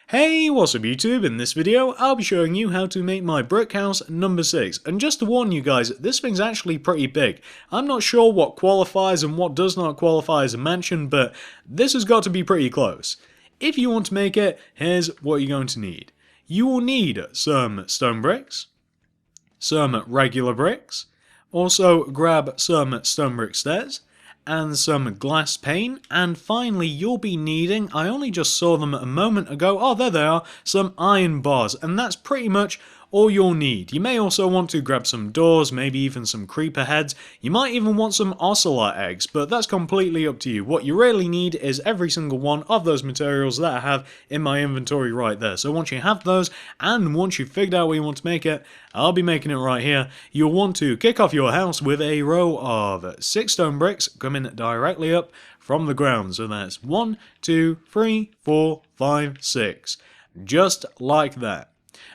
Hey, what's up YouTube? In this video, I'll be showing you how to make my brick house number 6. And just to warn you guys, this thing's actually pretty big. I'm not sure what qualifies and what does not qualify as a mansion, but this has got to be pretty close. If you want to make it, here's what you're going to need. You will need some stone bricks, some regular bricks, also grab some stone brick stairs, and some glass pane, and finally you'll be needing, I only just saw them a moment ago, oh there they are, some iron bars, and that's pretty much all you'll need. You may also want to grab some doors, maybe even some creeper heads, you might even want some ocelot eggs, but that's completely up to you. What you really need is every single one of those materials that I have in my inventory right there. So once you have those, and once you've figured out where you want to make it, I'll be making it right here, you'll want to kick off your house with a row of 6 stone bricks coming directly up from the ground. So that's 1, 2, 3, 4, 5, 6. Just like that.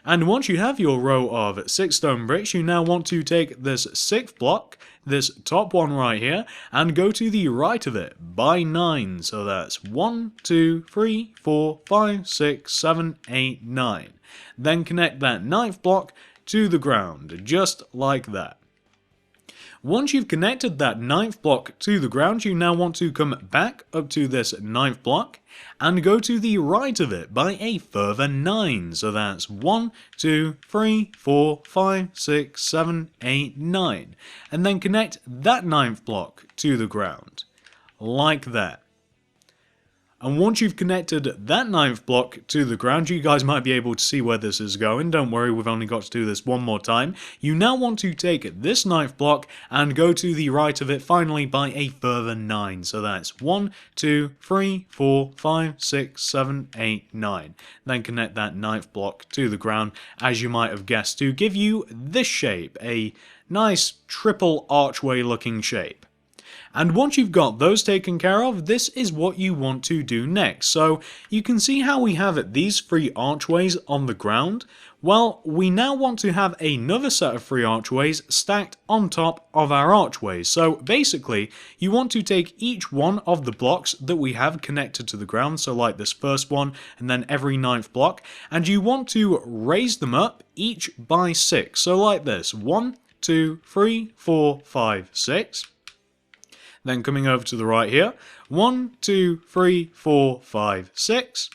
And once you have your row of 6 stone bricks, you now want to take this 6th block, this top one right here, and go to the right of it by 9. So that's 1, 2, 3, 4, 5, 6, 7, 8, 9. Then connect that 9th block to the ground, just like that. Once you've connected that 9th block to the ground, you now want to come back up to this 9th block and go to the right of it by a further 9. So that's 1, 2, 3, 4, 5, 6, 7, 8, 9. And then connect that 9th block to the ground, like that. And once you've connected that 9th block to the ground, you guys might be able to see where this is going. Don't worry, we've only got to do this one more time. You now want to take this 9th block and go to the right of it finally by a further 9. So that's 1, 2, 3, 4, 5, 6, 7, 8, 9. Then connect that 9th block to the ground, as you might have guessed, to give you this shape, a nice triple archway looking shape. And once you've got those taken care of, this is what you want to do next. So you can see how we have these 3 archways on the ground. Well, we now want to have another set of 3 archways stacked on top of our archways. So basically, you want to take each one of the blocks that we have connected to the ground, so like this first one, and then every 9th block, and you want to raise them up each by 6. So like this, 1, 2, 3, 4, 5, 6. Then coming over to the right here, 1, 2, 3, 4, 5, 6.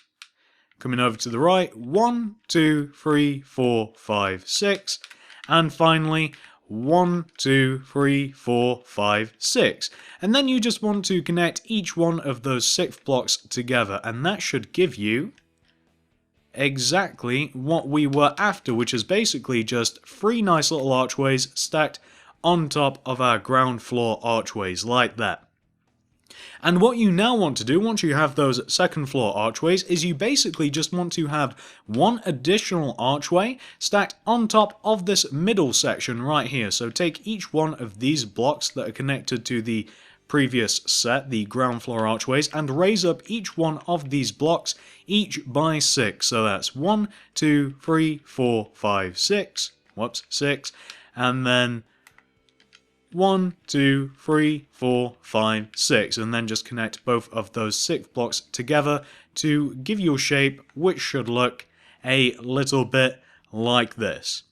Coming over to the right, 1, 2, 3, 4, 5, 6. And finally, 1, 2, 3, 4, 5, 6. And then you just want to connect each one of those 6 blocks together, and that should give you exactly what we were after, which is basically just 3 nice little archways stacked on top of our ground floor archways, like that. And what you now want to do, once you have those second floor archways, is you basically just want to have one additional archway stacked on top of this middle section right here. So take each one of these blocks that are connected to the previous set, the ground floor archways, and raise up each one of these blocks each by 6. So that's 1, 2, 3, 4, 5, 6. Whoops, 6. And then 1, 2, 3, 4, 5, 6, and then just connect both of those 6 blocks together to give you a shape which should look a little bit like this.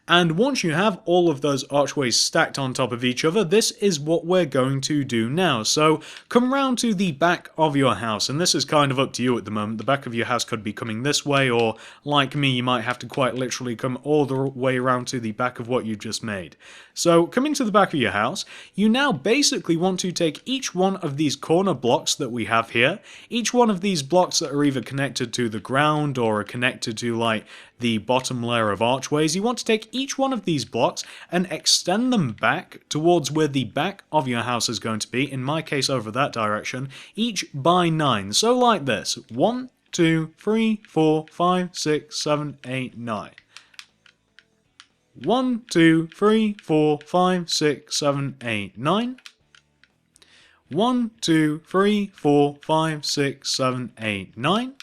And once you have all of those archways stacked on top of each other, this is what we're going to do now. So come round to the back of your house, and this is kind of up to you at the moment. The back of your house could be coming this way, or like me, you might have to quite literally come all the way around to the back of what you've just made. So coming to the back of your house, you now basically want to take each one of these corner blocks that we have here, each one of these blocks that are either connected to the ground or are connected to like the bottom layer of archways, you want to take each one of these blocks and extend them back towards where the back of your house is going to be, in my case over that direction, each by 9. So like this, 1, 2, 3, 4, 5, 6, 7, 8, 9. 1, 2, 3, 4, 5, 6, 7, 8, 9. 1, 2, 3, 4, 5, 6, 7, 8, 9.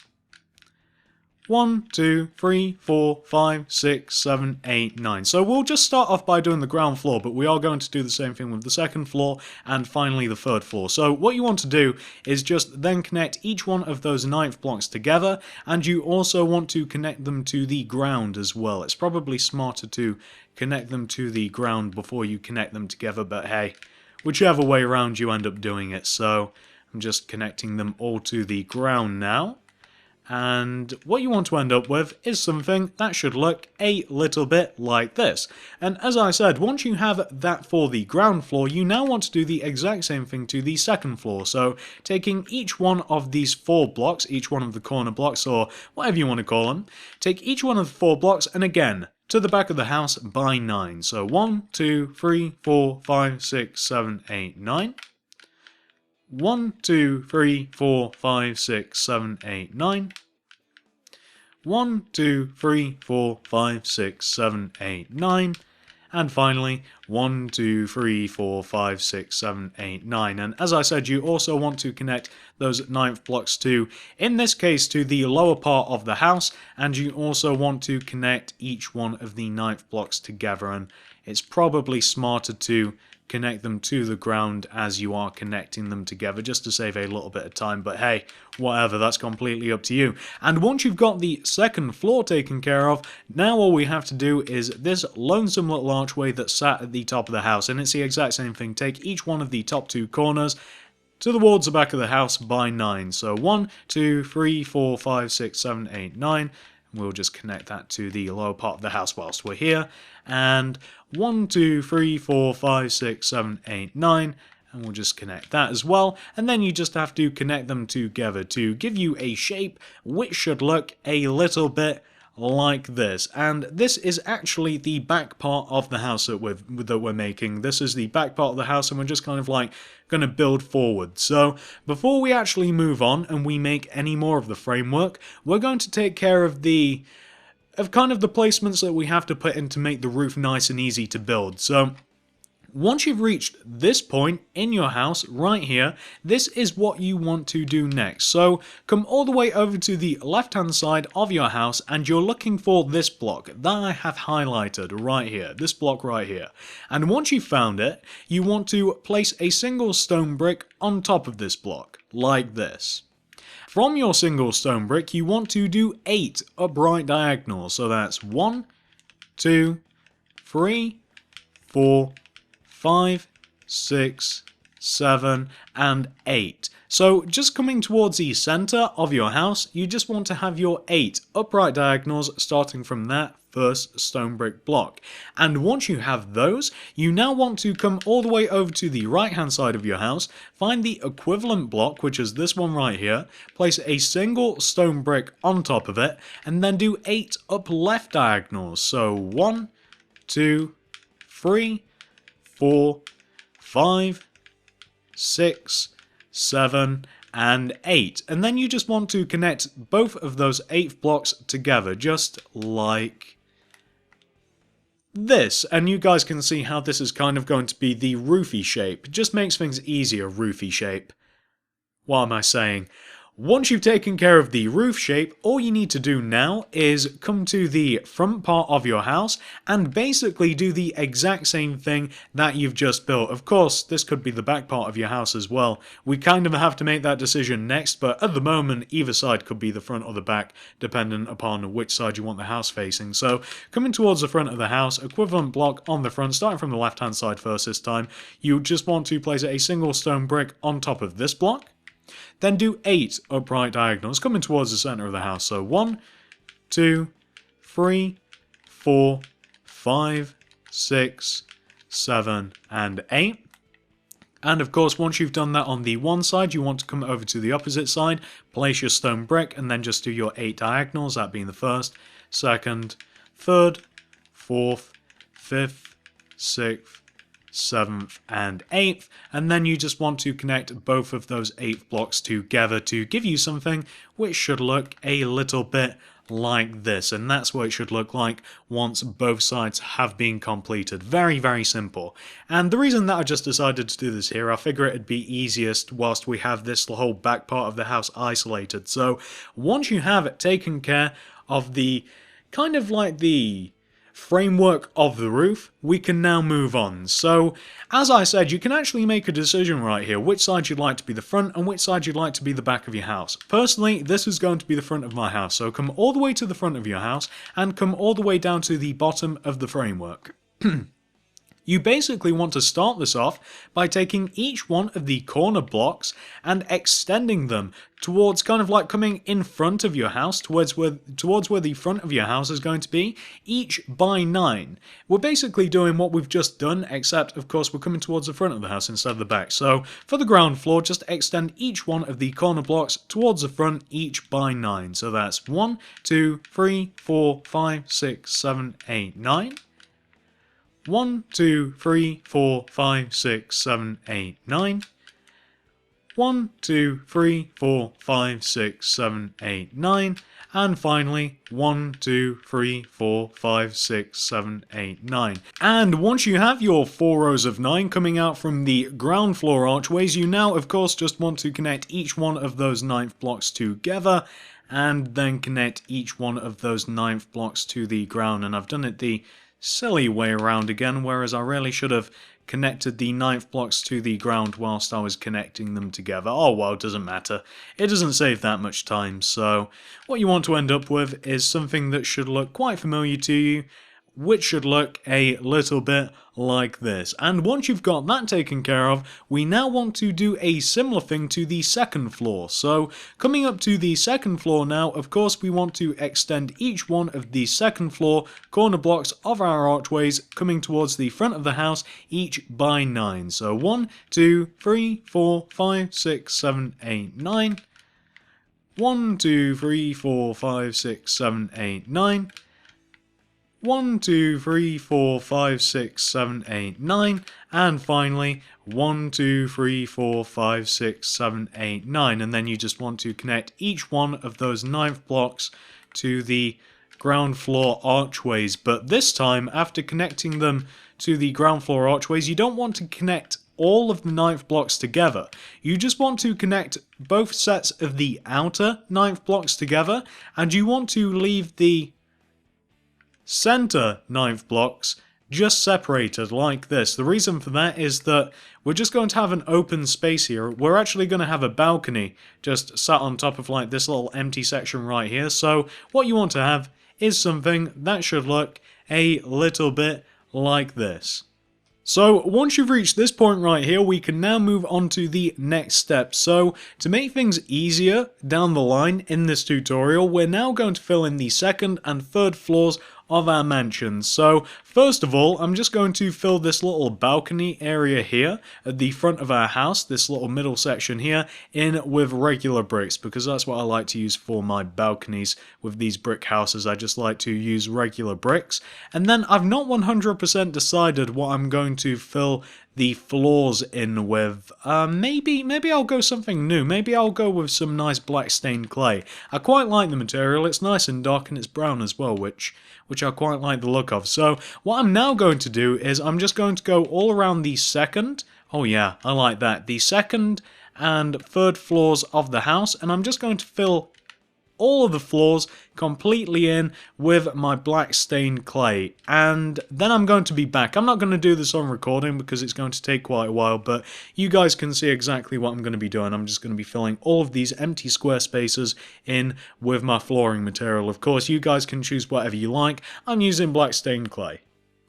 1, 2, 3, 4, 5, 6, 7, 8, 9. So we'll just start off by doing the ground floor, but we are going to do the same thing with the second floor and finally the third floor. So what you want to do is just then connect each one of those ninth blocks together, and you also want to connect them to the ground as well. It's probably smarter to connect them to the ground before you connect them together, but hey, whichever way around you end up doing it. So I'm just connecting them all to the ground now. And what you want to end up with is something that should look a little bit like this. And as I said, once you have that for the ground floor, you now want to do the exact same thing to the second floor. So taking each one of these 4 blocks, each one of the corner blocks, or whatever you want to call them, take each one of the 4 blocks and again, to the back of the house by 9. So 1, 2, 3, 4, 5, 6, 7, 8, 9. 1, 2, 3, 4, 5, 6, 7, 8, 9. 1, 2, 3, 4, 5, 6, 7, 8, 9. And finally, 1, 2, 3, 4, 5, 6, 7, 8, 9. And as I said, you also want to connect those ninth blocks to, in this case, to the lower part of the house. And you also want to connect each one of the ninth blocks together. And it's probably smarter to connect them to the ground as you are connecting them together, just to save a little bit of time. But hey, whatever, that's completely up to you. And once you've got the second floor taken care of, now all we have to do is this lonesome little archway that sat at the top of the house, and it's the exact same thing. Take each one of the top 2 corners towards the back of the house by 9. So 1, 2, 3, 4, 5, 6, 7, 8, 9. We'll just connect that to the lower part of the house whilst we're here. And 1, 2, 3, 4, 5, 6, 7, 8, 9. And we'll just connect that as well. And then you just have to connect them together to give you a shape which should look a little bit like this. And this is actually the back part of the house that we're making. This is the back part of the house, and we're just kind of like going to build forward. So before we actually move on and we make any more of the framework, we're going to take care of the placements that we have to put in to make the roof nice and easy to build. So once you've reached this point in your house right here, this is what you want to do next. So come all the way over to the left hand side of your house, and you're looking for this block that I have highlighted right here, this block right here. And once you've found it, you want to place a single stone brick on top of this block, like this. From your single stone brick, you want to do 8 upright diagonals. So that's 1, 2, 3, 4, 5, 6, 7, and 8. So just coming towards the center of your house, you just want to have your 8 upright diagonals starting from that first stone brick block. And once you have those, you now want to come all the way over to the right hand side of your house, find the equivalent block, which is this one right here, place a single stone brick on top of it, and then do 8 up left diagonals. So 1, 2, 3, 4, 5, 6, 7, and 8. And then you just want to connect both of those 8 blocks together, just like this. And you guys can see how this is kind of going to be the roofy shape. It just makes things easier, roofy shape. What am I saying? Once you've taken care of the roof shape, all you need to do now is come to the front part of your house and basically do the exact same thing that you've just built. Of course, this could be the back part of your house as well. We kind of have to make that decision next, but at the moment, either side could be the front or the back, dependent upon which side you want the house facing. So, coming towards the front of the house, equivalent block on the front, starting from the left-hand side first this time, you just want to place a single stone brick on top of this block. Then do 8 upright diagonals coming towards the center of the house. So 1, 2, 3, 4, 5, 6, 7, and 8. And of course, once you've done that on the one side, you want to come over to the opposite side, place your stone brick, and then just do your 8 diagonals, that being the first, second, third, fourth, fifth, sixth, 7th, and 8th, and then you just want to connect both of those 8 blocks together to give you something which should look a little bit like this, and that's what it should look like once both sides have been completed. Very, very simple. And the reason that I just decided to do this here, I figure it'd be easiest whilst we have this whole back part of the house isolated. So once you have taken care of the kind of like the framework of the roof, we can now move on. So, as I said, you can actually make a decision right here which side you'd like to be the front and which side you'd like to be the back of your house. Personally, this is going to be the front of my house, so come all the way to the front of your house and come all the way down to the bottom of the framework. You basically want to start this off by taking each one of the corner blocks and extending them towards kind of like coming in front of your house, towards where the front of your house is going to be, each by 9. We're basically doing what we've just done, except of course we're coming towards the front of the house instead of the back. So for the ground floor, just extend each one of the corner blocks towards the front, each by 9. So that's 1, 2, 3, 4, 5, 6, 7, 8, 9. 1, 2, 3, 4, 5, 6, 7, 8, 9. 1, 2, 3, 4, 5, 6, 7, 8, 9. And finally, 1, 2, 3, 4, 5, 6, 7, 8, 9. And once you have your 4 rows of 9 coming out from the ground floor archways, you now, of course, just want to connect each one of those 9th blocks together, and then connect each one of those 9th blocks to the ground. And I've done it the silly way around again, whereas I really should have connected the 9th blocks to the ground whilst I was connecting them together. Oh well, it doesn't matter. It doesn't save that much time, so what you want to end up with is something that should look quite familiar to you, which should look a little bit like this. And once you've got that taken care of, we now want to do a similar thing to the second floor. So coming up to the second floor now, of course we want to extend each one of the second floor corner blocks of our archways coming towards the front of the house, each by 9. So 1, 2, 3, 4, 5, 6, 7, 8, 9. 1, 2, 3, 4, 5, 6, 7, 8, 9. 1, 2, 3, 4, 5, 6, 7, 8, 9, and finally 1, 2, 3, 4, 5, 6, 7, 8, 9, and then you just want to connect each one of those 9th blocks to the ground floor archways. But this time, after connecting them to the ground floor archways, you don't want to connect all of the 9th blocks together. You just want to connect both sets of the outer 9th blocks together, and you want to leave the center 9th blocks just separated like this. The reason for that is that we're just going to have an open space here. We're actually going to have a balcony just sat on top of like this little empty section right here. So what you want to have is something that should look a little bit like this. So once you've reached this point right here, we can now move on to the next step. So to make things easier down the line in this tutorial, we're now going to fill in the second and third floors of our mansion. So first of all, I'm just going to fill this little balcony area here at the front of our house, this little middle section here, in with regular bricks, because that's what I like to use for my balconies with these brick houses. I just like to use regular bricks. And then I've not 100% decided what I'm going to fill the floors in with. Maybe I'll go something new. Maybe I'll go with some nice black stained clay. I quite like the material. It's nice and dark and it's brown as well, which I quite like the look of. So what I'm now going to do is I'm just going to go all around the second, oh yeah, I like that, the second and third floors of the house, and I'm just going to fill all of the floors completely in with my black stained clay, and then I'm going to be back. I'm not going to do this on recording because it's going to take quite a while, but you guys can see exactly what I'm going to be doing. I'm just going to be filling all of these empty square spaces in with my flooring material. Of course, you guys can choose whatever you like. I'm using black stained clay.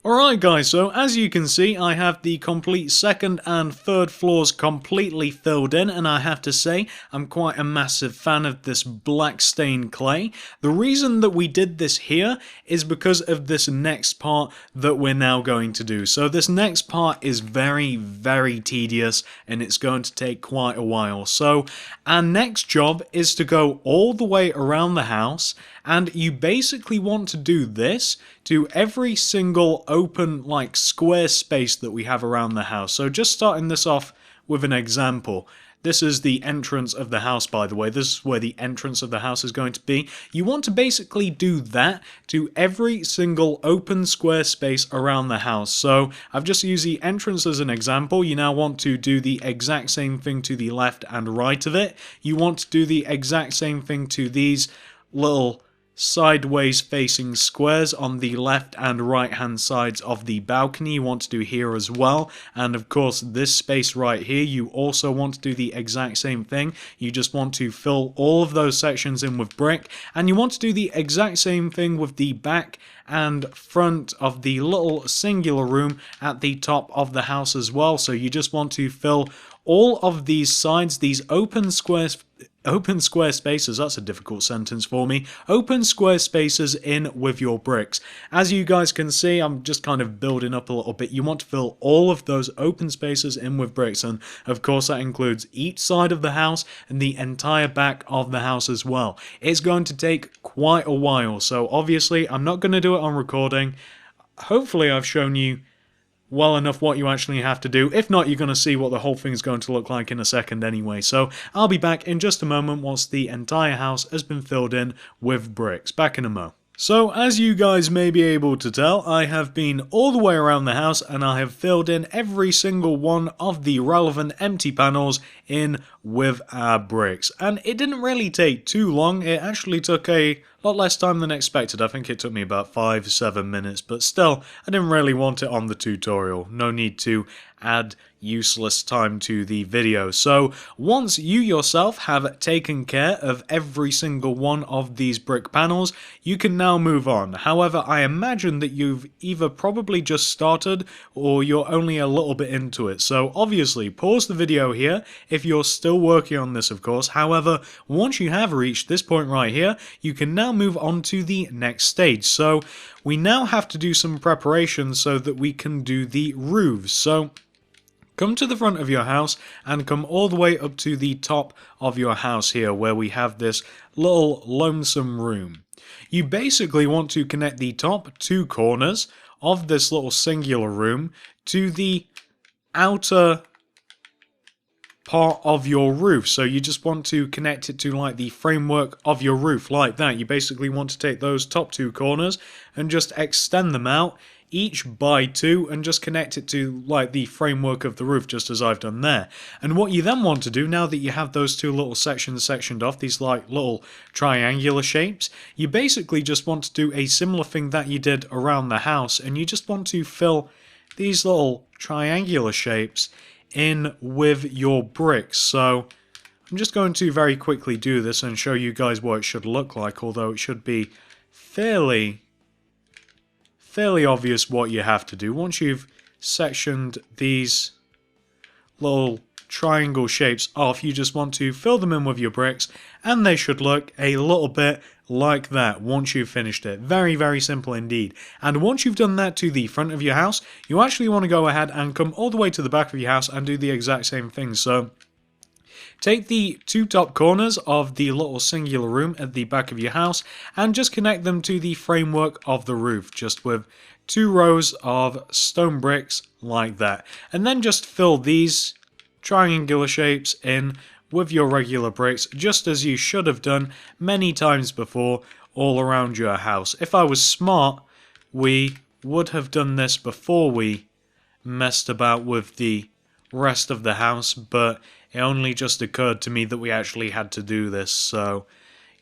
Alright guys, so as you can see, I have the complete second and third floors completely filled in, and I have to say, I'm quite a massive fan of this black stained clay. The reason that we did this here is because of this next part that we're now going to do. So this next part is very, very tedious, and it's going to take quite a while. So our next job is to go all the way around the house, and you basically want to do this to every single open like square space that we have around the house. So just starting this off with an example. This is the entrance of the house, by the way. This is where the entrance of the house is going to be. You want to basically do that to every single open square space around the house. So I've just used the entrance as an example. You now want to do the exact same thing to the left and right of it. You want to do the exact same thing to these little sideways facing squares on the left and right hand sides of the balcony you want to do here as well. And of course this space right here you also want to do the exact same thing. You just want to fill all of those sections in with brick, and you want to do the exact same thing with the back and front of the little singular room at the top of the house as well. So you just want to fill all of these sides, these open square spaces, that's a difficult sentence for me, open square spaces in with your bricks. As you guys can see, I'm just kind of building up a little bit. You want to fill all of those open spaces in with bricks, and of course that includes each side of the house and the entire back of the house as well. It's going to take quite a while, so obviously I'm not going to do it on recording. Hopefully I've shown you well enough what you actually have to do. If not, you're going to see what the whole thing's going to look like in a second anyway. So I'll be back in just a moment once the entire house has been filled in with bricks. Back in a mo. So as you guys may be able to tell, I have been all the way around the house and I have filled in every single one of the relevant empty panels in with our bricks. And it didn't really take too long. It actually took a lot less time than expected. I think it took me about 5-7 minutes, but still, I didn't really want it on the tutorial. No need to add useless time to the video. So once you yourself have taken care of every single one of these brick panels, you can now move on. However, I imagine that you've either probably just started or you're only a little bit into it. So obviously pause the video here if you're still working on this, of course. However, once you have reached this point right here, you can now move on to the next stage. So we now have to do some preparation so that we can do the roofs. So come to the front of your house and come all the way up to the top of your house here where we have this little lonesome room. You basically want to connect the top two corners of this little singular room to the outer part of your roof. So you just want to connect it to like the framework of your roof like that. You basically want to take those top two corners and just extend them out each by 2 and just connect it to like the framework of the roof, just as I've done there. And what you then want to do, now that you have those two little sections sectioned off, these like little triangular shapes, you basically just want to do a similar thing that you did around the house, and you just want to fill these little triangular shapes in with your bricks. So I'm just going to very quickly do this and show you guys what it should look like, although it should be fairly obvious what you have to do. Once you've sectioned these little triangle shapes off, you just want to fill them in with your bricks, and they should look a little bit like that once you've finished it. Very, very simple indeed. And once you've done that to the front of your house, you actually want to go ahead and come all the way to the back of your house and do the exact same thing. So take the two top corners of the little singular room at the back of your house and just connect them to the framework of the roof, just with 2 rows of stone bricks like that. And then just fill these triangular shapes in with your regular bricks, just as you should have done many times before all around your house. If I was smart, we would have done this before we messed about with the rest of the house, but it only just occurred to me that we actually had to do this. So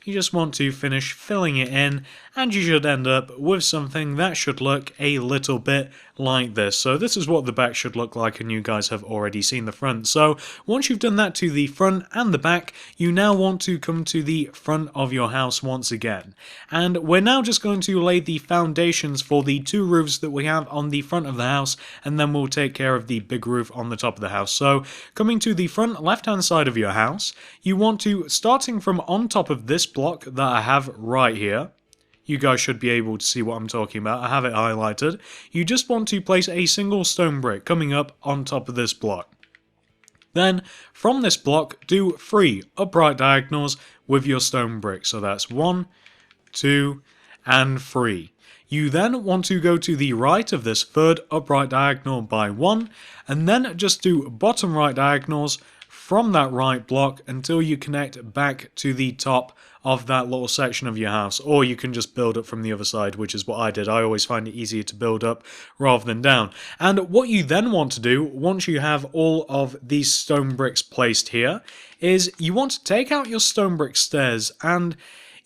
you just want to finish filling it in, and you should end up with something that should look a little bit like this. So this is what the back should look like, and you guys have already seen the front. So once you've done that to the front and the back, you now want to come to the front of your house once again. And we're now just going to lay the foundations for the 2 roofs that we have on the front of the house, and then we'll take care of the big roof on the top of the house. So coming to the front left-hand side of your house, you want to, starting from on top of this block that I have right here, you guys should be able to see what I'm talking about. I have it highlighted. You just want to place a single stone brick coming up on top of this block. Then, from this block, do 3 upright diagonals with your stone brick. So that's 1, 2, and 3. You then want to go to the right of this 3rd upright diagonal by 1, and then just do bottom right diagonals from that right block until you connect back to the top of that little section of your house. Or you can just build up from the other side, which is what I did. I always find it easier to build up rather than down. And what you then want to do, once you have all of these stone bricks placed here, is you want to take out your stone brick stairs, and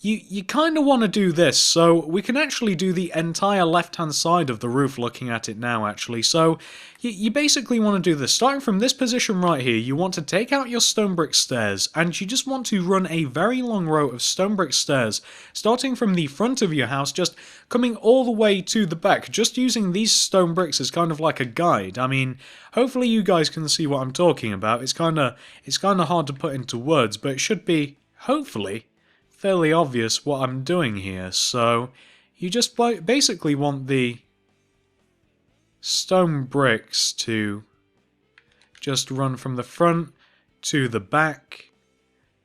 you kind of want to do this. So we can actually do the entire left-hand side of the roof looking at it now, actually. So you basically want to do this. Starting from this position right here, you want to take out your stone brick stairs, and you just want to run a very long row of stone brick stairs, starting from the front of your house, just coming all the way to the back, just using these stone bricks as kind of like a guide. I mean, hopefully you guys can see what I'm talking about. It's kind of hard to put into words, but it should be, hopefully, fairly obvious what I'm doing here. So you just basically want the stone bricks to just run from the front to the back,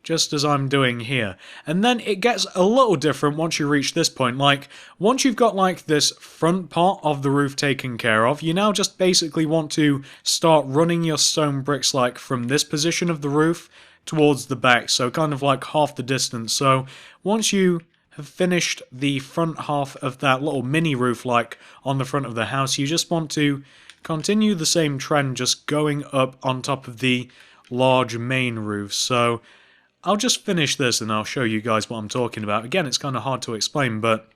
just as I'm doing here. And then it gets a little different once you reach this point. Like, once you've got like this front part of the roof taken care of, you now just basically want to start running your stone bricks like from this position of the roof towards the back, so kind of like half the distance. So once you have finished the front half of that little mini roof like on the front of the house, you just want to continue the same trend, just going up on top of the large main roof. So I'll just finish this and I'll show you guys what I'm talking about. Again, it's kind of hard to explain, but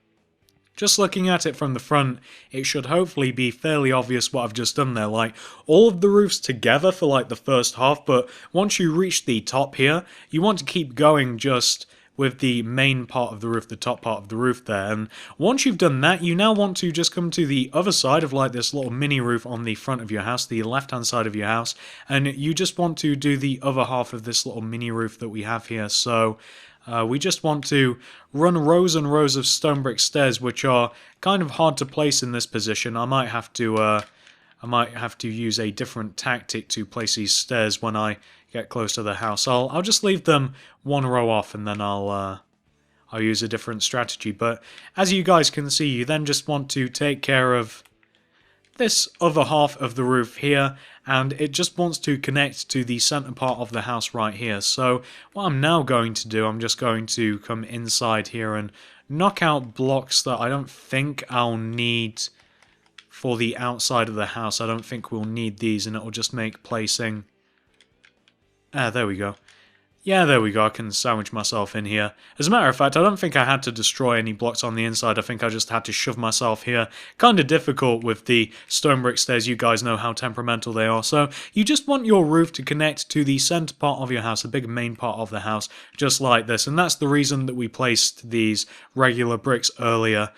just looking at it from the front, it should hopefully be fairly obvious what I've just done there. Like, all of the roofs together for like the first half, but once you reach the top here, you want to keep going just with the main part of the roof, the top part of the roof there. And once you've done that, you now want to just come to the other side of like this little mini roof on the front of your house, the left-hand side of your house, and you just want to do the other half of this little mini roof that we have here. So we just want to run rows and rows of stone brick stairs, which are kind of hard to place in this position. I might have to use a different tactic to place these stairs when I get close to the house. I'll just leave them one row off, and then I'll use a different strategy. But as you guys can see, you then just want to take care of this other half of the roof here, and it just wants to connect to the center part of the house right here. So what I'm now going to do, I'm just going to come inside here and knock out blocks that I don't think I'll need for the outside of the house. I don't think we'll need these, and it'll just make placing... there we go. Yeah, there we go. I can sandwich myself in here. As a matter of fact, I don't think I had to destroy any blocks on the inside. I think I just had to shove myself here. Kind of difficult with the stone brick stairs. You guys know how temperamental they are. So you just want your roof to connect to the center part of your house, the big main part of the house, just like this. And that's the reason that we placed these regular bricks earlier,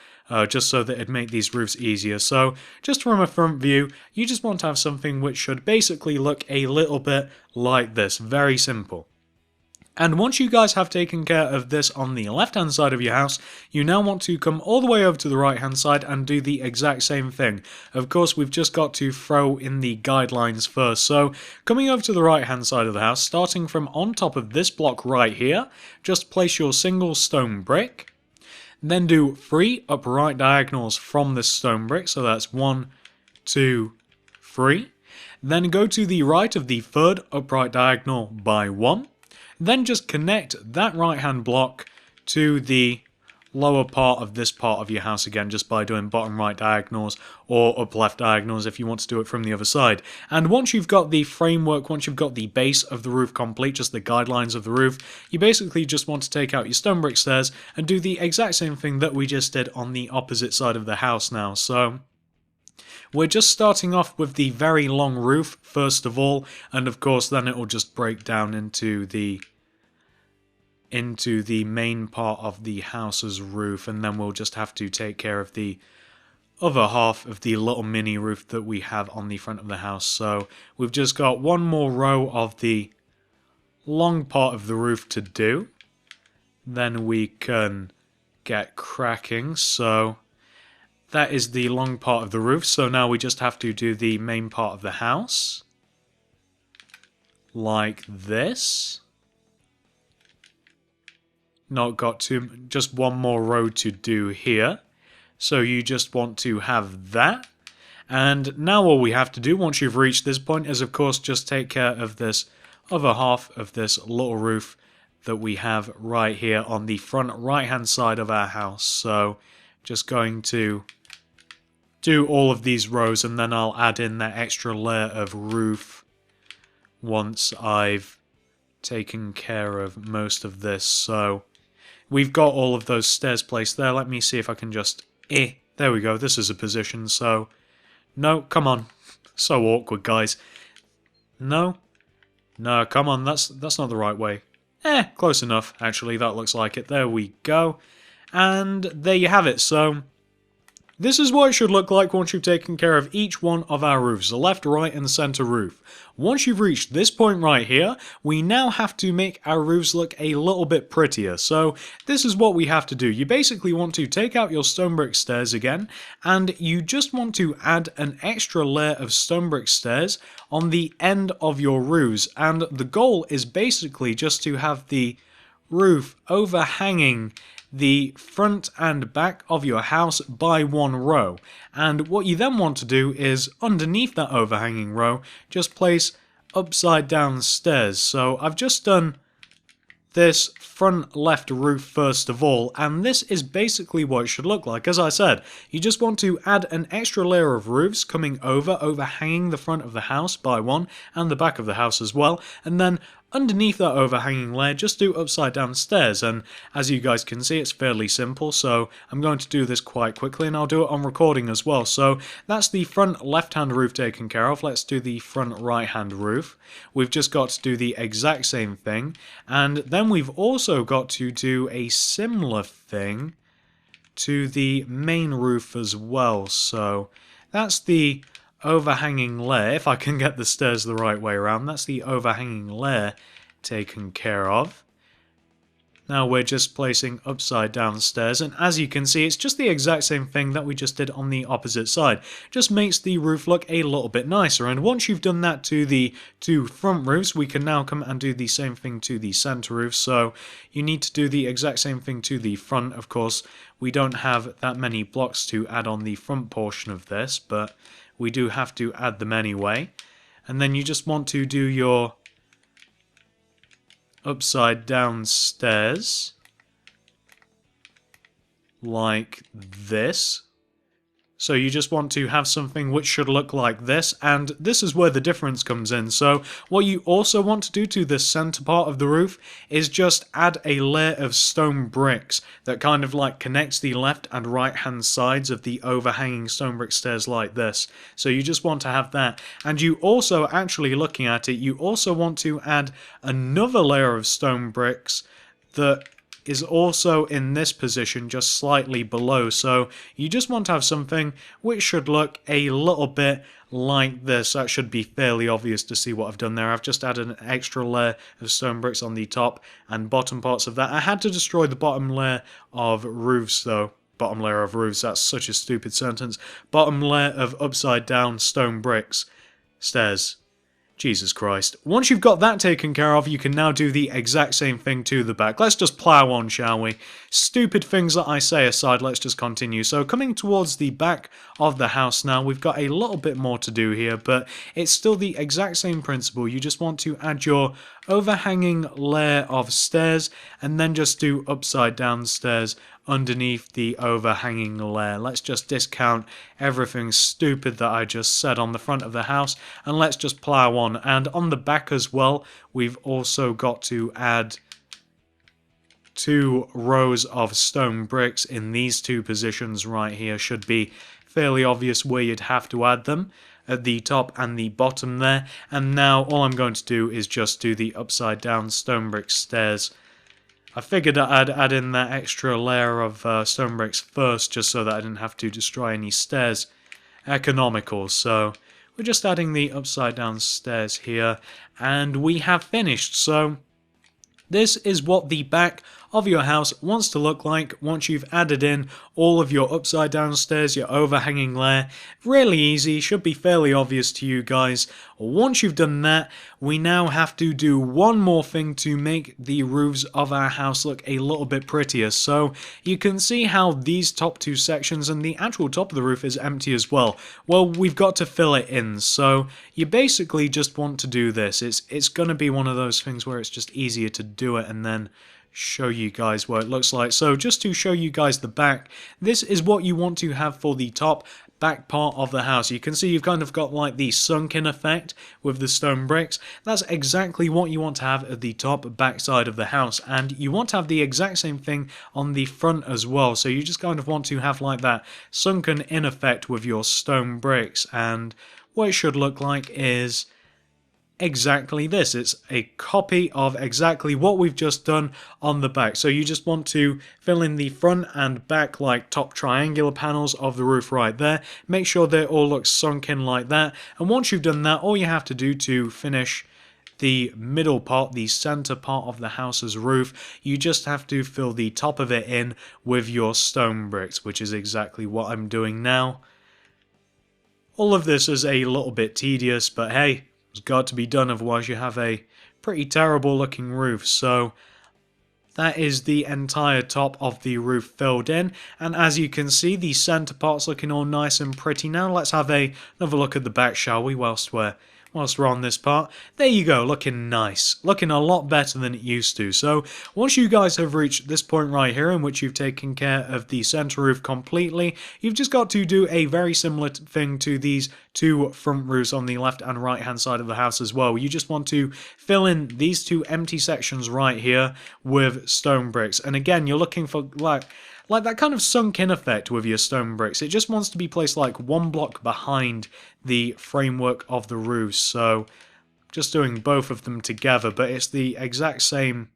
just so that it'd make these roofs easier. So just from a front view, you just want to have something which should basically look a little bit like this. Very simple. And once you guys have taken care of this on the left-hand side of your house, you now want to come all the way over to the right-hand side and do the exact same thing. Of course, we've just got to throw in the guidelines first. So, coming over to the right-hand side of the house, starting from on top of this block right here, just place your single stone brick. Then do 3 upright diagonals from this stone brick. So that's 1, 2, 3. Then go to the right of the third upright diagonal by 1. Then just connect that right hand block to the lower part of this part of your house again, just by doing bottom right diagonals or up left diagonals if you want to do it from the other side. And once you've got the framework, once you've got the base of the roof complete, just the guidelines of the roof, you basically just want to take out your stone brick stairs and do the exact same thing that we just did on the opposite side of the house now. So we're just starting off with the very long roof first of all, and of course then it will just break down into the main part of the house's roof, and then we'll just have to take care of the other half of the little mini roof that we have on the front of the house. So we've just got one more row of the long part of the roof to do. Then we can get cracking. So that is the long part of the roof. So now we just have to do the main part of the house. Like this. Not got just one more row to do here. So you just want to have that. And now all we have to do once you've reached this point is of course just take care of this other half of this little roof that we have right here on the front right hand side of our house. So just going to do all of these rows, and then I'll add in that extra layer of roof once I've taken care of most of this. So we've got all of those stairs placed there. Let me see if I can just... there we go. This is a position, so... No, come on. So awkward, guys. No. No, come on. That's not the right way. Close enough. Actually, that looks like it. There we go. And there you have it. So... this is what it should look like once you've taken care of each one of our roofs, the left, right and centre roof. Once you've reached this point right here, we now have to make our roofs look a little bit prettier. So this is what we have to do. You basically want to take out your stone brick stairs again, and you just want to add an extra layer of stone brick stairs on the end of your roofs. And the goal is basically just to have the roof overhanging the front and back of your house by one row. And what you then want to do is, underneath that overhanging row, just place upside down stairs. So I've just done this front left roof first of all, and this is basically what it should look like. As I said, you just want to add an extra layer of roofs coming overhanging the front of the house by one, and the back of the house as well, and then underneath that overhanging layer, just do upside down stairs. And as you guys can see, it's fairly simple, so I'm going to do this quite quickly, and I'll do it on recording as well. So that's the front left-hand roof taken care of. Let's do the front right-hand roof. We've just got to do the exact same thing, and then we've also got to do a similar thing to the main roof as well. So that's the overhanging layer, if I can get the stairs the right way around. That's the overhanging layer taken care of. Now we're just placing upside down stairs, and as you can see, it's just the exact same thing that we just did on the opposite side. Just makes the roof look a little bit nicer. And once you've done that to the two front roofs, we can now come and do the same thing to the center roof. So you need to do the exact same thing to the front. Of course, we don't have that many blocks to add on the front portion of this, but we do have to add them anyway. And then you just want to do your upside down stairs like this. So you just want to have something which should look like this, and this is where the difference comes in. So what you also want to do to this center part of the roof is just add a layer of stone bricks that kind of like connects the left and right hand sides of the overhanging stone brick stairs like this. So you just want to have that. And you also, actually looking at it, you also want to add another layer of stone bricks that is also in this position, just slightly below. So you just want to have something which should look a little bit like this. That should be fairly obvious to see what I've done there. I've just added an extra layer of stone bricks on the top and bottom parts of that. I had to destroy the bottom layer of roofs though. Bottom layer of roofs, that's such a stupid sentence. Bottom layer of upside down stone bricks. Stairs. Jesus Christ. Once you've got that taken care of, you can now do the exact same thing to the back. Let's just plow on, shall we? Stupid things that I say aside, let's just continue. So coming towards the back of the house now, we've got a little bit more to do here, but it's still the exact same principle. You just want to add your overhanging layer of stairs and then just do upside down stairs underneath the overhanging layer. Let's just discount everything stupid that I just said on the front of the house, and let's just plow on. And on the back as well, we've also got to add 2 rows of stone bricks in these 2 positions right here. Should be fairly obvious where you'd have to add them, at the top and the bottom there. And now all I'm going to do is just do the upside down stone brick stairs. I figured I'd add in that extra layer of stone bricks first, just so that I didn't have to destroy any stairs. Economical. So we're just adding the upside down stairs here, and we have finished. So this is what the back of your house wants to look like once you've added in all of your upside down stairs, your overhanging layer. Really easy, should be fairly obvious to you guys. Once you've done that, we now have to do one more thing to make the roofs of our house look a little bit prettier. So you can see how these top 2 sections and the actual top of the roof is empty as well. Well, we've got to fill it in. So you basically just want to do this. It's going to be one of those things where it's just easier to do it and then show you guys what it looks like. So just to show you guys the back, this is what you want to have for the top. back part of the house. You can see you've kind of got like the sunken effect with the stone bricks. That's exactly what you want to have at the top back side of the house, and you want to have the exact same thing on the front as well. So you just kind of want to have like that sunken in effect with your stone bricks, and what it should look like is exactly this. It's a copy of exactly what we've just done on the back. So you just want to fill in the front and back like top triangular panels of the roof right there. Make sure they all look sunk in like that, and once you've done that, all you have to do to finish the middle part, the center part of the house's roof, you just have to fill the top of it in with your stone bricks, which is exactly what I'm doing now. All of this is a little bit tedious, but hey, it's got to be done, otherwise you have a pretty terrible looking roof. So that is the entire top of the roof filled in, and as you can see, the center part's looking all nice and pretty. Now let's have another look at the back, shall we, whilst we're on this part. There you go, looking nice. Looking a lot better than it used to. So once you guys have reached this point right here in which you've taken care of the center roof completely, you've just got to do a very similar thing to these two front roofs on the left and right hand side of the house as well. You just want to fill in these two empty sections right here with stone bricks. And again, you're looking for like that kind of sunk in effect with your stone bricks. It just wants to be placed like one block behind the framework of the roof. So just doing both of them together, but it's the exact same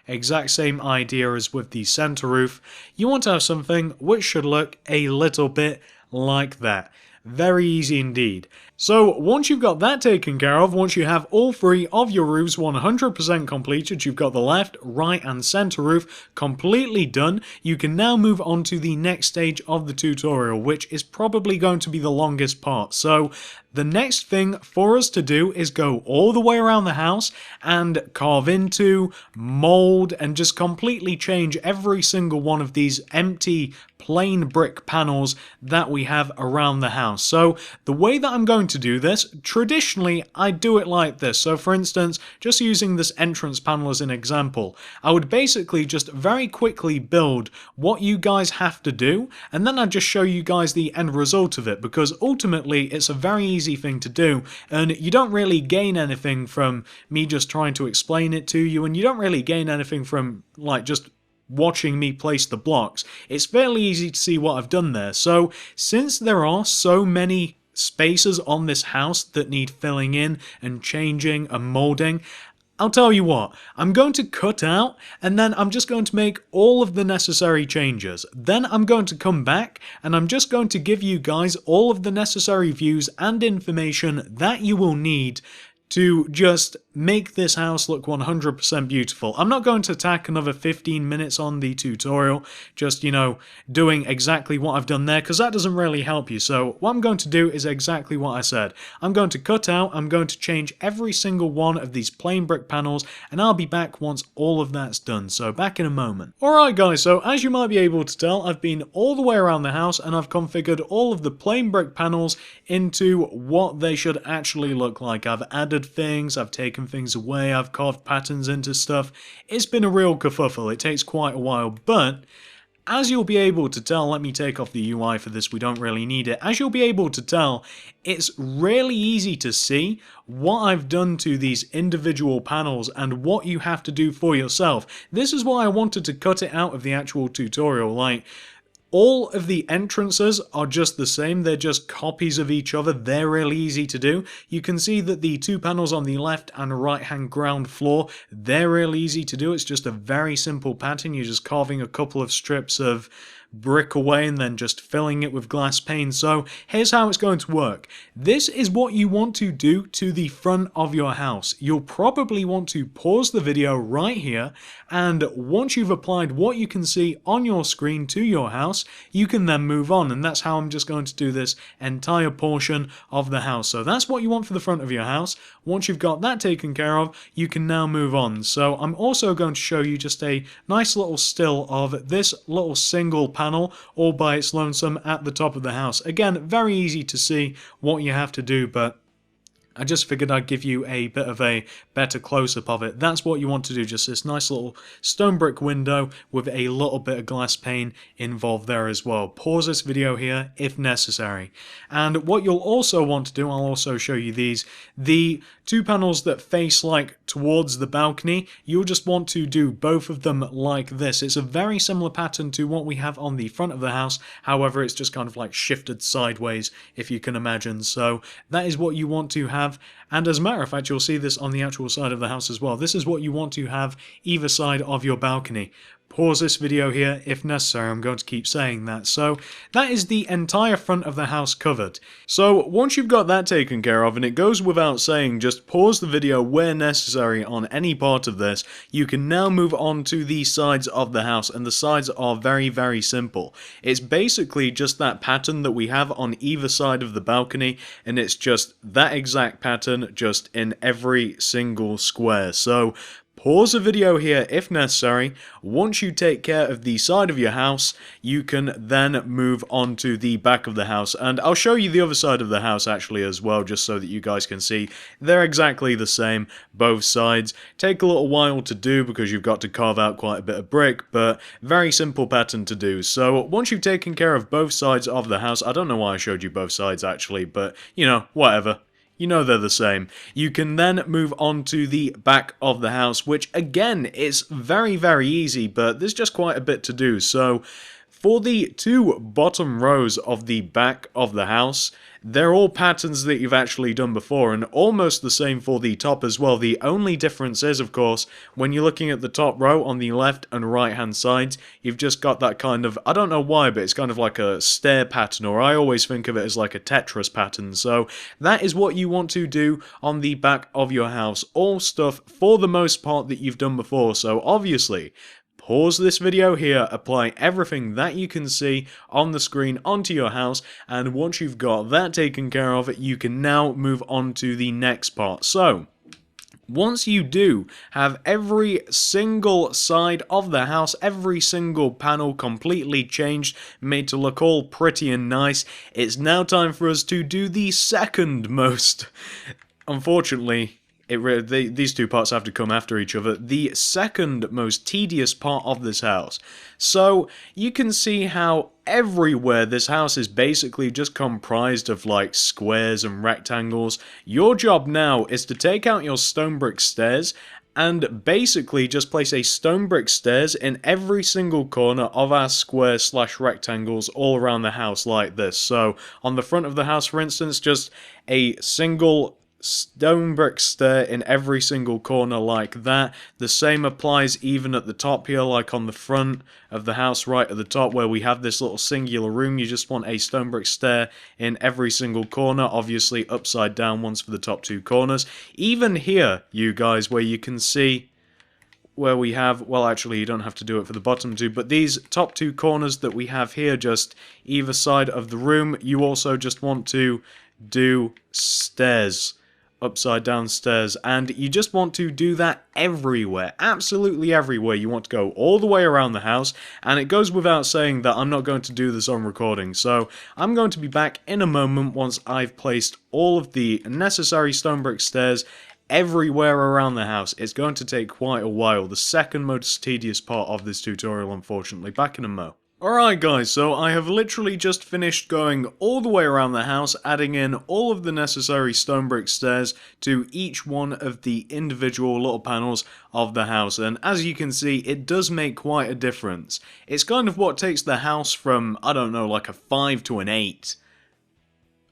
idea as with the center roof. You want to have something which should look a little bit like that. Very easy indeed. So once you've got that taken care of, once you have all three of your roofs 100% completed, you've got the left, right and center roof completely done, you can now move on to the next stage of the tutorial, which is probably going to be the longest part. So the next thing for us to do is go all the way around the house and carve into, mold, and just completely change every single one of these empty plain brick panels that we have around the house. So the way that I'm going to do this, traditionally I do it like this. So for instance, just using this entrance panel as an example, I would basically just very quickly build what you guys have to do, and then I'd just show you guys the end result of it, because ultimately it's a very easy thing to do, and you don't really gain anything from me just trying to explain it to you, and you don't really gain anything from like just watching me place the blocks. It's fairly easy to see what I've done there. So since there are so many spaces on this house that need filling in and changing and molding, I'll tell you what, I'm going to cut out and then I'm just going to make all of the necessary changes. Then I'm going to come back and I'm just going to give you guys all of the necessary views and information that you will need to just make this house look 100% beautiful. I'm not going to tack another 15 minutes on the tutorial, just, you know, doing exactly what I've done there, because that doesn't really help you. So what I'm going to do is exactly what I said. I'm going to cut out, I'm going to change every single one of these plain brick panels, and I'll be back once all of that's done. So back in a moment. Alright guys, so as you might be able to tell, I've been all the way around the house and I've configured all of the plain brick panels into what they should actually look like. I've added things, I've taken things away, I've carved patterns into stuff. It's been a real kerfuffle, it takes quite a while, but as you'll be able to tell, let me take off the UI for this, we don't really need it. As you'll be able to tell, it's really easy to see what I've done to these individual panels and what you have to do for yourself. This is why I wanted to cut it out of the actual tutorial. Like, all of the entrances are just the same, they're just copies of each other, they're really easy to do. You can see that the two panels on the left and right hand ground floor, they're really easy to do. It's just a very simple pattern, you're just carving a couple of strips of brick away and then just filling it with glass pane. So here's how it's going to work. This is what you want to do to the front of your house. You'll probably want to pause the video right here, and once you've applied what you can see on your screen to your house, you can then move on, and that's how I'm just going to do this entire portion of the house. So that's what you want for the front of your house. Once you've got that taken care of, you can now move on. So I'm also going to show you just a nice little still of this little single panel all by its lonesome at the top of the house. Again, very easy to see what you have to do, but I just figured I'd give you a bit of a better close-up of it. That's what you want to do, just this nice little stone brick window with a little bit of glass pane involved there as well. Pause this video here if necessary. And what you'll also want to do, I'll also show you these, the two panels that face like towards the balcony, you'll just want to do both of them like this. It's a very similar pattern to what we have on the front of the house, however it's just kind of like shifted sideways, if you can imagine. So that is what you want to have. And as a matter of fact, you'll see this on the actual side of the house as well. This is what you want to have either side of your balcony. Pause this video here if necessary, I'm going to keep saying that. So that is the entire front of the house covered. So once you've got that taken care of, and it goes without saying, just pause the video where necessary on any part of this, you can now move on to the sides of the house, and the sides are very, very simple. It's basically just that pattern that we have on either side of the balcony, and it's just that exact pattern just in every single square. So pause the video here if necessary. Once you take care of the side of your house, you can then move on to the back of the house. And I'll show you the other side of the house actually as well, just so that you guys can see. They're exactly the same, both sides. Take a little while to do because you've got to carve out quite a bit of brick, but very simple pattern to do. So once you've taken care of both sides of the house, I don't know why I showed you both sides actually, but you know, whatever. You know they're the same. You can then move on to the back of the house, which again is very, very easy, but there's just quite a bit to do. So for the two bottom rows of the back of the house, they're all patterns that you've actually done before, and almost the same for the top as well. The only difference is, of course, when you're looking at the top row on the left and right hand sides, you've just got that kind of, I don't know why, but it's kind of like a stair pattern, or I always think of it as like a Tetris pattern. So that is what you want to do on the back of your house. All stuff, for the most part, that you've done before. So obviously, pause this video here, apply everything that you can see on the screen onto your house, and once you've got that taken care of, you can now move on to the next part. So once you do have every single side of the house, every single panel completely changed, made to look all pretty and nice, it's now time for us to do the second most, unfortunately, these two parts have to come after each other, the second most tedious part of this house. So you can see how everywhere this house is basically just comprised of like squares and rectangles. Your job now is to take out your stone brick stairs and basically just place a stone brick stairs in every single corner of our square slash rectangles all around the house like this. So on the front of the house, for instance, just a single stone brick stair in every single corner like that. The same applies even at the top here, like on the front of the house right at the top where we have this little singular room. You just want a stone brick stair in every single corner, obviously upside down ones for the top two corners. Even here, you guys, where you can see where we have, well actually you don't have to do it for the bottom two, but these top two corners that we have here just either side of the room, you also just want to do stairs, upside down stairs, and you just want to do that everywhere, absolutely everywhere. You want to go all the way around the house, and it goes without saying that I'm not going to do this on recording, so I'm going to be back in a moment once I've placed all of the necessary stone brick stairs everywhere around the house. It's going to take quite a while, the second most tedious part of this tutorial, unfortunately. Back in a mo. Alright guys, so I have literally just finished going all the way around the house, adding in all of the necessary stone brick stairs to each one of the individual little panels of the house, and as you can see, it does make quite a difference. It's kind of what takes the house from, I don't know, like a 5 to an 8.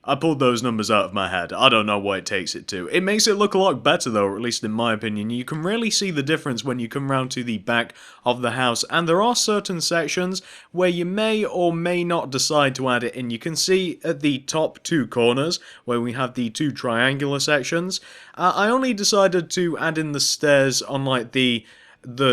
I pulled those numbers out of my head. I don't know what it takes it to. It makes it look a lot better though, or at least in my opinion. You can really see the difference when you come round to the back of the house, and there are certain sections where you may or may not decide to add it in. You can see at the top two corners where we have the two triangular sections. I only decided to add in the stairs on like the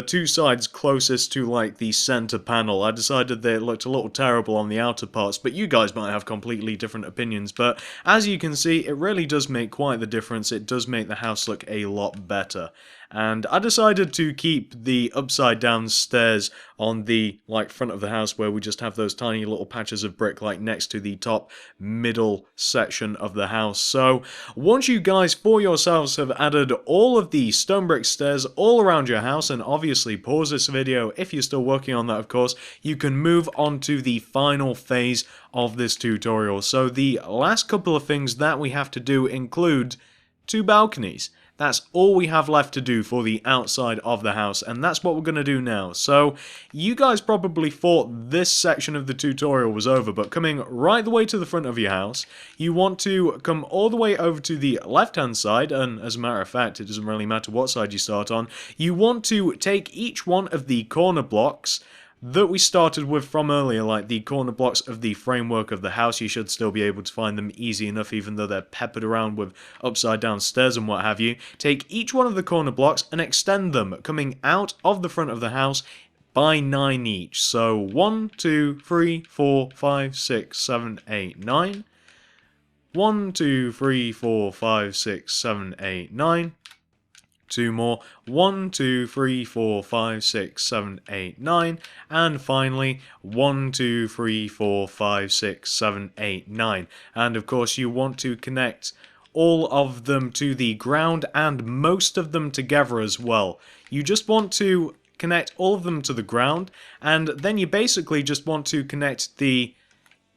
two sides closest to like the center panel. I decided that it looked a little terrible on the outer parts, but you guys might have completely different opinions. But as you can see, it really does make quite the difference. It does make the house look a lot better. and I decided to keep the upside down stairs on the front of the house, where we just have those tiny little patches of brick next to the top middle section of the house. So once you guys for yourselves have added all of the stone brick stairs all around your house, and obviously pause this video if you're still working on that, of course, you can move on to the final phase of this tutorial. So the last couple of things that we have to do include 2 balconies. That's all we have left to do for the outside of the house, and that's what we're going to do now. So you guys probably thought this section of the tutorial was over, but coming right the way to the front of your house, you want to come all the way over to the left hand side, and as a matter of fact, it doesn't really matter what side you start on. You want to take each one of the corner blocks that we started with from earlier, like the corner blocks of the framework of the house. You should still be able to find them easy enough, even though they're peppered around with upside down stairs and what have you. Take each one of the corner blocks and extend them, coming out of the front of the house by 9 each. So 1, 2, 3, 4, 5, 6, 7, 8, 9. 1, 2, 3, 4, 5, 6, 7, 8, 9. 2 more. 1, 2, 3, 4, 5, 6, 7, 8, 9. And finally, 1, 2, 3, 4, 5, 6, 7, 8, 9. And of course, you want to connect all of them to the ground and most of them together as well. You just want to connect all of them to the ground, and then you basically just want to connect the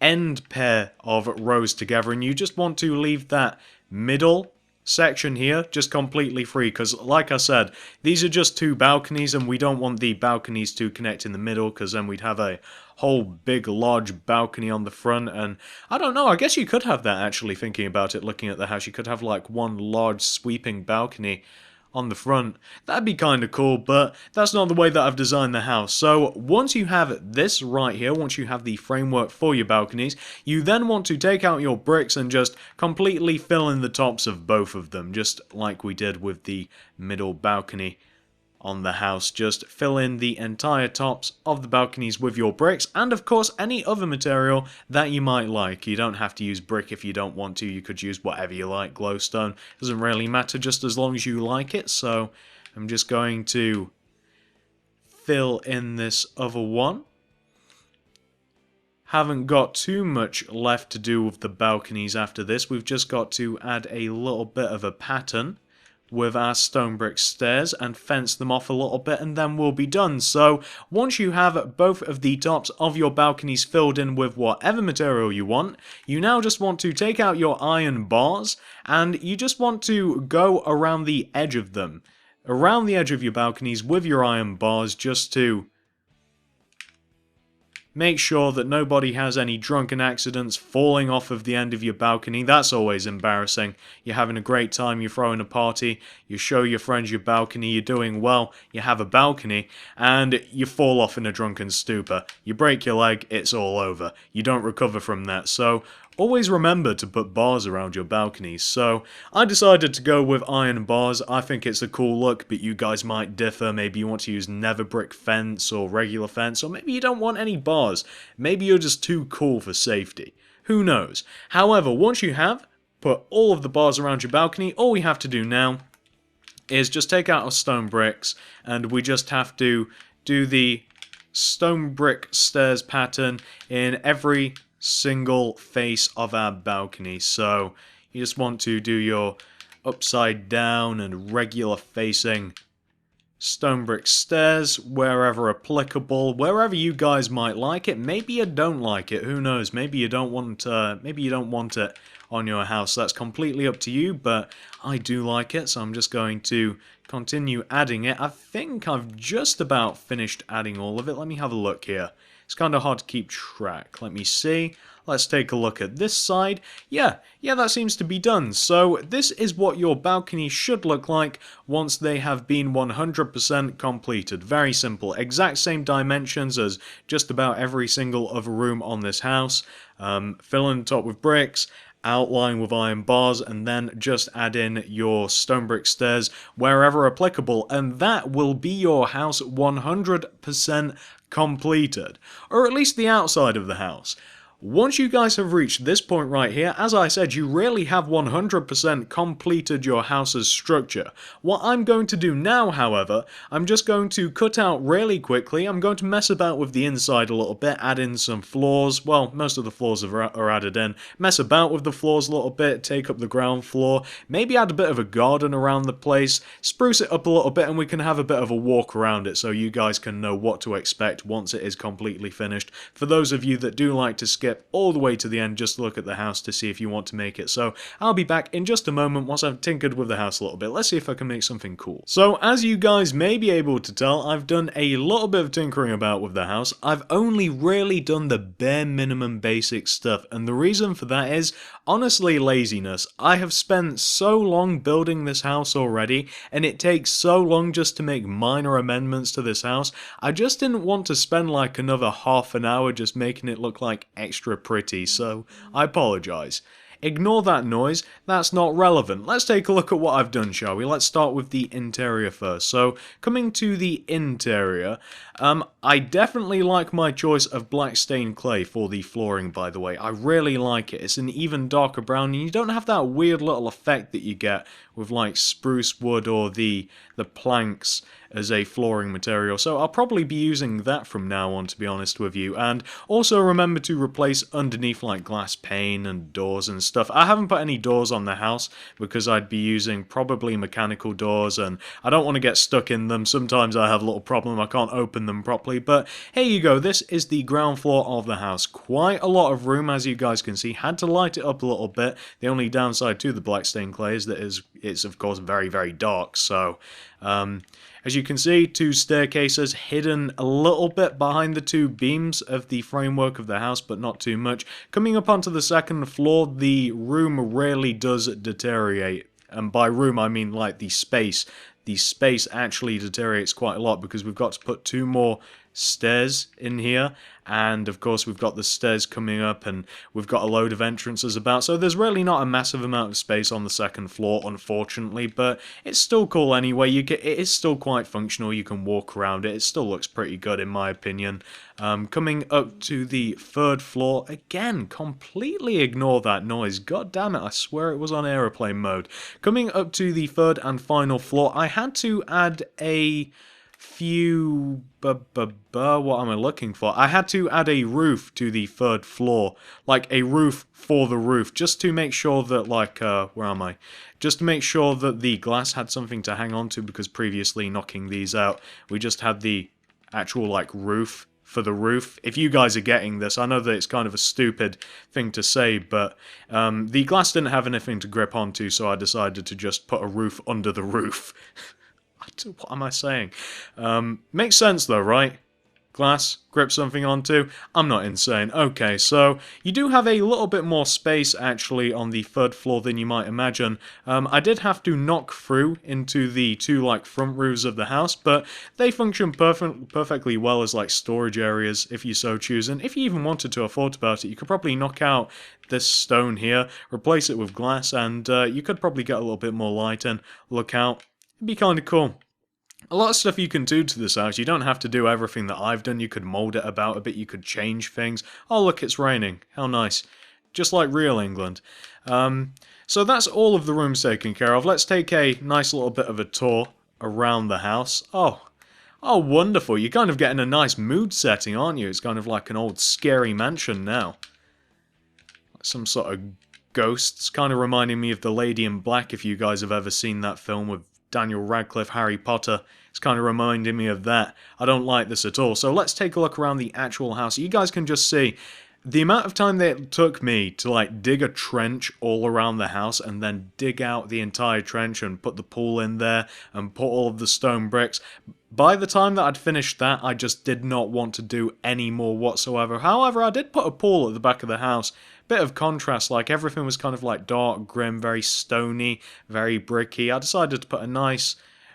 end pair of rows together, and you just want to leave that middle section here just completely free, because like I said, these are just 2 balconies and we don't want the balconies to connect in the middle, because then we'd have a whole big large balcony on the front. And I don't know, I guess you could have that, actually thinking about it, looking at the house. You could have one large sweeping balcony on the front. That'd be kind of cool, but that's not the way that I've designed the house. So once you have this right here, once you have the framework for your balconies, you then want to take out your bricks and just completely fill in the tops of both of them, just like we did with the middle balcony on the house. Just fill in the entire tops of the balconies with your bricks, and of course any other material that you might like. You don't have to use brick if you don't want to. You could use whatever you like. Glowstone doesn't really matter, just as long as you like it. So I'm just going to fill in this other one. Haven't got too much left to do with the balconies after this. We've just got to add a little bit of a pattern with our stone brick stairs and fence them off a little bit, and then we'll be done. So once you have both of the tops of your balconies filled in with whatever material you want, you now just want to take out your iron bars and you just want to go around the edge of them, around the edge of your balconies with your iron bars, just to make sure that nobody has any drunken accidents falling off of the end of your balcony. That's always embarrassing. You're having a great time, you're throwing a party, you show your friends your balcony, you're doing well, you have a balcony, and you fall off in a drunken stupor. You break your leg, it's all over. You don't recover from that. So always remember to put bars around your balconies. So I decided to go with iron bars. I think it's a cool look, but you guys might differ. Maybe you want to use nether brick fence or regular fence, or maybe you don't want any bars. Maybe you're just too cool for safety. Who knows? However, once you have put all of the bars around your balcony, all we have to do now is just take out our stone bricks, and we just have to do the stone brick stairs pattern in every single face of our balcony. So you just want to do your upside down and regular facing stone brick stairs wherever applicable, wherever you guys might like it. Maybe you don't like it, who knows? Maybe you don't want it on your house. That's completely up to you, but I do like it, so I'm just going to continue adding it. I think I've just about finished adding all of it. Let me have a look here. It's kind of hard to keep track. Let me see. Let's take a look at this side. Yeah, that seems to be done. So this is what your balcony should look like once they have been 100% completed. Very simple. Exact same dimensions as just about every single other room on this house. Fill in the top with bricks, outline with iron bars, and then just add in your stone brick stairs wherever applicable, and that will be your house 100% completed, or at least the outside of the house. Once you guys have reached this point right here, as I said, you really have 100% completed your house's structure. What I'm going to do now, however, I'm just going to cut out really quickly. I'm going to mess about with the inside a little bit, add in some floors. Well, most of the floors are added in. Mess about with the floors a little bit, take up the ground floor, maybe add a bit of a garden around the place, spruce it up a little bit, and we can have a bit of a walk around it so you guys can know what to expect once it is completely finished. For those of you that do like to skip all the way to the end just to look at the house to see if you want to make it. So I'll be back in just a moment once I've tinkered with the house a little bit. Let's see if I can make something cool. So as you guys may be able to tell, I've done a little bit of tinkering about with the house. I've only really done the bare minimum basic stuff, and the reason for that is honestly laziness. I have spent so long building this house already, and it takes so long just to make minor amendments to this house. I just didn't want to spend like another half an hour just making it look like extra pretty, so I apologise. Ignore that noise, that's not relevant. Let's take a look at what I've done, shall we? Let's start with the interior first. So, coming to the interior, I definitely like my choice of black stained clay for the flooring, by the way. I really like it. It's an even darker brown, and you don't have that weird little effect that you get with like spruce wood or the planks as a flooring material, so I'll probably be using that from now on, to be honest with you. And also remember to replace underneath like glass pane and doors and stuff. I haven't put any doors on the house because I'd be using probably mechanical doors and I don't want to get stuck in them. Sometimes I have a little problem, I can't open them properly, but here you go. This is the ground floor of the house. Quite a lot of room, as you guys can see. Had to light it up a little bit. The only downside to the black stained clay is that it's of course very, very dark, so as you can see, two staircases hidden a little bit behind the two beams of the framework of the house, but not too much. Coming up onto the second floor, the room really does deteriorate. And by room, I mean like the space. The space actually deteriorates quite a lot because we've got to put two more stairs in here, and of course we've got the stairs coming up and we've got a load of entrances about, so there's really not a massive amount of space on the second floor, unfortunately, but it's still cool anyway. It is still quite functional. You can walk around it. It still looks pretty good in my opinion. Coming up to the third floor, again, completely ignore that noise. God damn it, I swear it was on aeroplane mode. Coming up to the third and final floor, I had to add a few what am I looking for? I had to add a roof to the third floor, like a roof for the roof, just to make sure that like where am I? Just to make sure that the glass had something to hang on to, because previously knocking these out, we just had the actual like roof for the roof. If you guys are getting this, I know that it's kind of a stupid thing to say, but the glass didn't have anything to grip onto, so I decided to just put a roof under the roof. What am I saying? Makes sense though, right? Glass, grip something onto. I'm not insane. Okay, so you do have a little bit more space actually on the third floor than you might imagine. I did have to knock through into the two like front roofs of the house, but they function perfectly well as like storage areas if you so choose. And if you even wanted to, I thought about it, you could probably knock out this stone here, replace it with glass, and you could probably get a little bit more light in. Look out. It'd be kind of cool. A lot of stuff you can do to this house. You don't have to do everything that I've done. You could mold it about a bit. You could change things. Oh, look, it's raining. How nice. Just like real England. So that's all of the rooms taken care of. Let's take a nice little bit of a tour around the house. Oh, wonderful. You're kind of getting a nice mood setting, aren't you? It's kind of like an old scary mansion now. Some sort of ghosts, kind of reminding me of The Lady in Black, if you guys have ever seen that film with Daniel Radcliffe, Harry Potter. It's kind of reminding me of that. I don't like this at all. So let's take a look around the actual house. You guys can just see the amount of time that it took me to like dig a trench all around the house and then dig out the entire trench and put the pool in there and put all of the stone bricks. By the time that I'd finished that, I just did not want to do any more whatsoever. However, I did put a pool at the back of the house. Bit of contrast, like everything was kind of like dark, grim, very stony, very bricky. I decided to put a nice,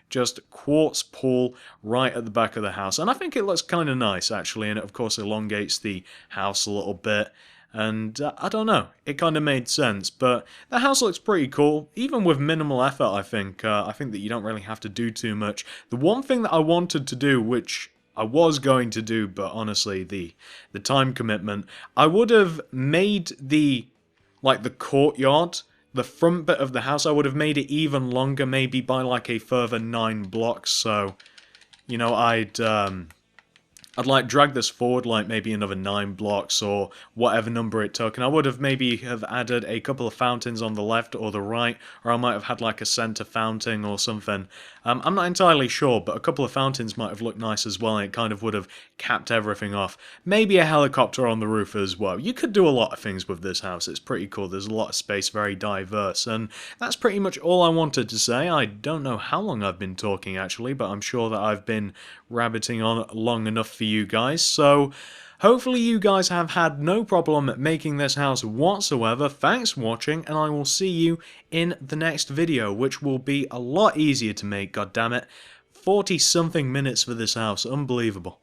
just quartz pool right at the back of the house. And I think it looks kind of nice, actually, and it, of course, elongates the house a little bit. And I don't know, it kind of made sense, but the house looks pretty cool, even with minimal effort, I think. I think that you don't really have to do too much. The one thing that I wanted to do, which I was going to do, but honestly, the time commitment. I would have made the courtyard, the front bit of the house, I would have made it even longer, maybe by like a further 9 blocks. So, you know, I'd like drag this forward like maybe another 9 blocks or whatever number it took, and I would have maybe have added a couple of fountains on the left or the right, or I might have had like a center fountain or something. I'm not entirely sure, but a couple of fountains might have looked nice as well, and it kind of would have capped everything off. Maybe a helicopter on the roof as well. You could do a lot of things with this house. It's pretty cool. There's a lot of space, very diverse, and that's pretty much all I wanted to say. I don't know how long I've been talking actually, but I'm sure that I've been rabbiting on long enough for you guys. So hopefully you guys have had no problem making this house whatsoever. Thanks for watching, and I will see you in the next video, which will be a lot easier to make, goddammit. 40 something minutes for this house, unbelievable.